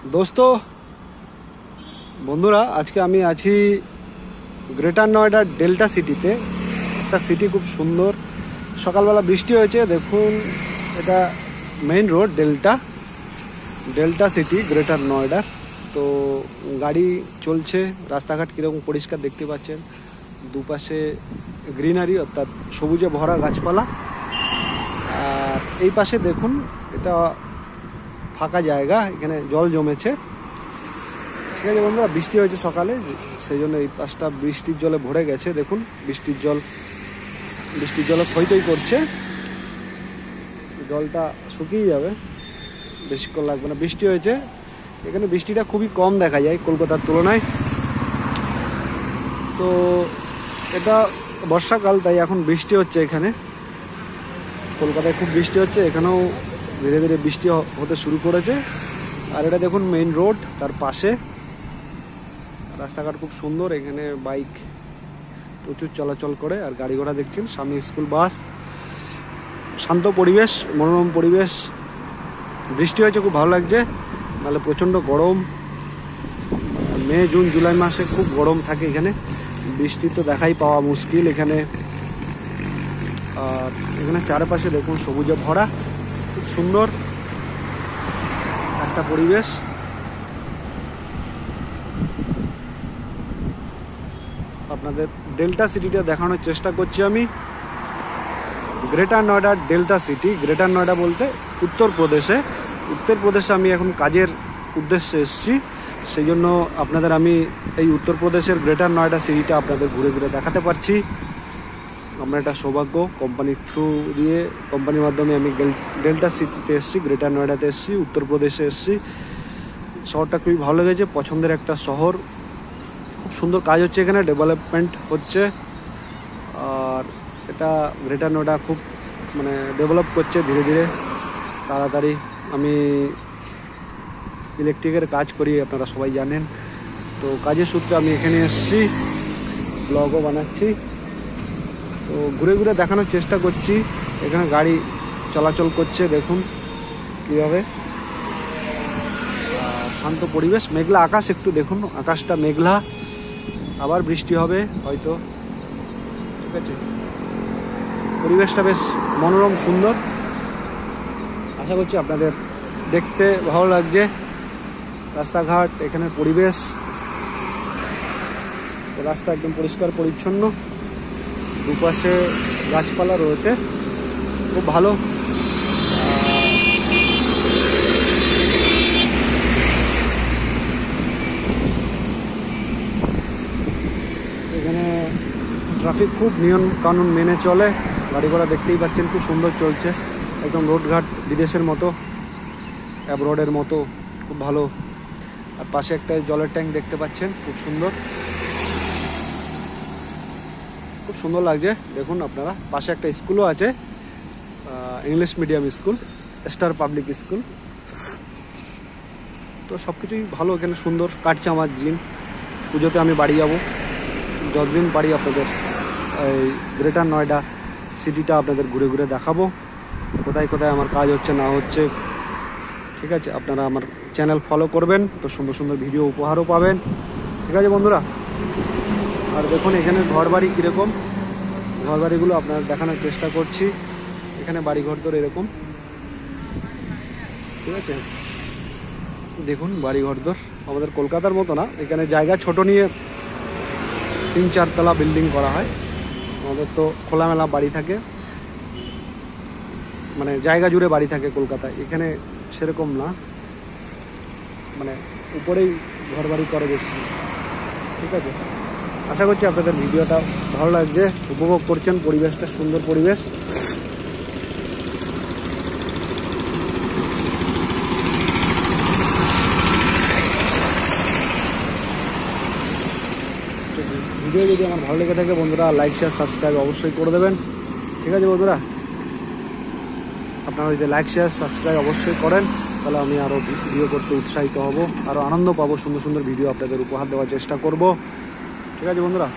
दोस्तों बंधुरा आज के आमी आछि ग्रेटर नयडा डेल्टा सिटीते एक सिटी खूब सुंदर सकाल बेला बृष्टि होयेछे देखुन एटा main road Delta City Greater Noida तो गाड़ी चलছে রাস্তাঘাট কিরকম পরিষ্কার দেখতে পাচ্ছেন দুপাশে গ্রিনারি অর্থাৎ সবুজে ভরা গাছপালা আর এই পাশে দেখুন এটা ফাঁকা জায়গা এখানে জল জমেছে ঠিক আছে বন্ধুরা বৃষ্টি হয়েছে সকালে সেই জন্য এই পাশটা বৃষ্টির জলে ভরে গেছে দেখুন বৃষ্টির জলে থইথই করছে জলটা শুকিয়ে যাবে বেশিক্ষণ লাগবে না বৃষ্টি হয়েছে এখানে বৃষ্টিটা খুবই কম দেখা যায় কলকাতার তুলনায় তো এটা বর্ষাকাল তাই এখন বৃষ্টি হচ্ছে এখানে কলকাতায় খুব বৃষ্টি হচ্ছে এখানেও ধীরে ধীরে বৃষ্টি হতে শুরু করেছে আর এটা দেখুন মেইন রোড তার পাশে রাস্তাঘাট খুব সুন্দর এখানে বাইক প্রচুর চলাচল করে আর গাড়ি ঘোড়া দেখছেন সামনে স্কুল বাস শান্ত পরিবেশ মনোরম পরিবেশ বৃষ্টি হয়েছে খুব ভালো লাগছে নাহলে প্রচণ্ড গরম মে জুন জুলাই মাসে খুব গরম থাকে এখানে বৃষ্টি তো দেখাই পাওয়া মুশকিল এখানে আর এখানে চারপাশে দেখুন সবুজে ভরা খুব সুন্দর একটা পরিবেশ আপনাদের ডেল্টা সিটিটা দেখানোর চেষ্টা করছি আমি greater Noida delta city greater Noida বলতে উত্তরপ্রদেশে আমি এখন কাজের উদ্দেশ্যে এসেছি সেই জন্য আপনাদের আমি এই উত্তরপ্রদেশের গ্রেটার নয়ডা সিটিটা আপনাদের ঘুরে ঘুরে দেখাতে পারছি আমরা এটা সৌভাগ্য কোম্পানির থ্রু দিয়ে কোম্পানির মাধ্যমে আমি ডেল্টা সিটিতে এসেছি গ্রেটার নয়ডাতে এসেছি উত্তরপ্রদেশে এসেছি শহরটা খুবই ভালো লেগেছে পছন্দের একটা শহর খুব সুন্দর কাজ হচ্ছে এখানে ডেভেলপমেন্ট হচ্ছে আর এটা গ্রেটার নয়ডা খুব মানে ডেভেলপ করছে ধীরে ধীরে তাড়াতাড়ি আমি ইলেকট্রিকের কাজ করি আপনারা সবাই জানেন তো কাজের সূত্রে আমি এখানে এসেছি ব্লগও বানাচ্ছি তো ঘুরে ঘুরে দেখানোর চেষ্টা করছি এখানে গাড়ি চলাচল করছে দেখুন কীভাবে শান্ত পরিবেশ মেঘলা আকাশ একটু দেখুন আকাশটা মেঘলা আবার বৃষ্টি হবে হয়তো ঠিক আছে পরিবেশটা বেশ মনোরম সুন্দর আশা করছি আপনাদের দেখতে ভালো লাগছে রাস্তাঘাট এখানের পরিবেশ রাস্তা একদম পরিষ্কার পরিচ্ছন্ন দুপাশে গাছপালা রয়েছে খুব ভালো এখানে ট্রাফিক খুব নিয়ম কানুন মেনে চলে গাড়ি ঘোড়া দেখতেই পাচ্ছেন খুব সুন্দর চলছে একদম রোডঘাট বিদেশের মতো অ্যাব্রোডের মতো খুব ভালো আর পাশে একটা জলের ট্যাঙ্ক দেখতে পাচ্ছেন খুব সুন্দর লাগছে দেখুন আপনারা পাশে একটা স্কুলও আছে English medium school star public school তো সব কিছুই ভালো এখানে সুন্দর কাটছে আমার দিন পুজোতে আমি বাড়ি যাব যতদিন পারি আপনাদের এই গ্রেটার নয়ডা সিটিটা আপনাদের ঘুরে ঘুরে দেখাবো কোথায় কোথায় আমার কাজ হচ্ছে না হচ্ছে ঠিক আছে আপনারা আমার চ্যানেল ফলো করবেন তো সুন্দর সুন্দর ভিডিও উপহারও পাবেন ঠিক আছে বন্ধুরা আর দেখুন এখানে ঘরবাড়ি কীরকম ঘরবাড়িগুলো আপনারা দেখানোর চেষ্টা করছি এখানে বাড়িঘর তো এরকম ঠিক আছে দেখুন বাড়িঘর দর আমাদের কলকাতার মতো না এখানে জায়গা ছোট নিয়ে 3-4 তলা বিল্ডিং করা হয় আমাদের তো খোলামেলা বাড়ি থাকে মানে জায়গা জুড়ে বাড়ি থাকে কলকাতায় এখানে সেরকম না মানে উপরেই ঘর বাড়ি করে বেশি ঠিক আছে আশা করছি আপনাদের ভিডিওটা ভালো লাগছে উপভোগ করছেন পরিবেশটা সুন্দর পরিবেশ ভিডিও যদি আমার ভালো লেগে থাকে বন্ধুরা লাইক শেয়ার সাবস্ক্রাইব অবশ্যই করে দেবেন ঠিক আছে বন্ধুরা আপনারা যদি লাইক শেয়ার সাবস্ক্রাইব অবশ্যই করেন তাহলে আমি আরও ভিডিও করতে উৎসাহিত হব আরও আনন্দ পাবো সুন্দর সুন্দর ভিডিও আপনাদের উপহার দেওয়ার চেষ্টা করব ঠিক আছে বন্ধুরা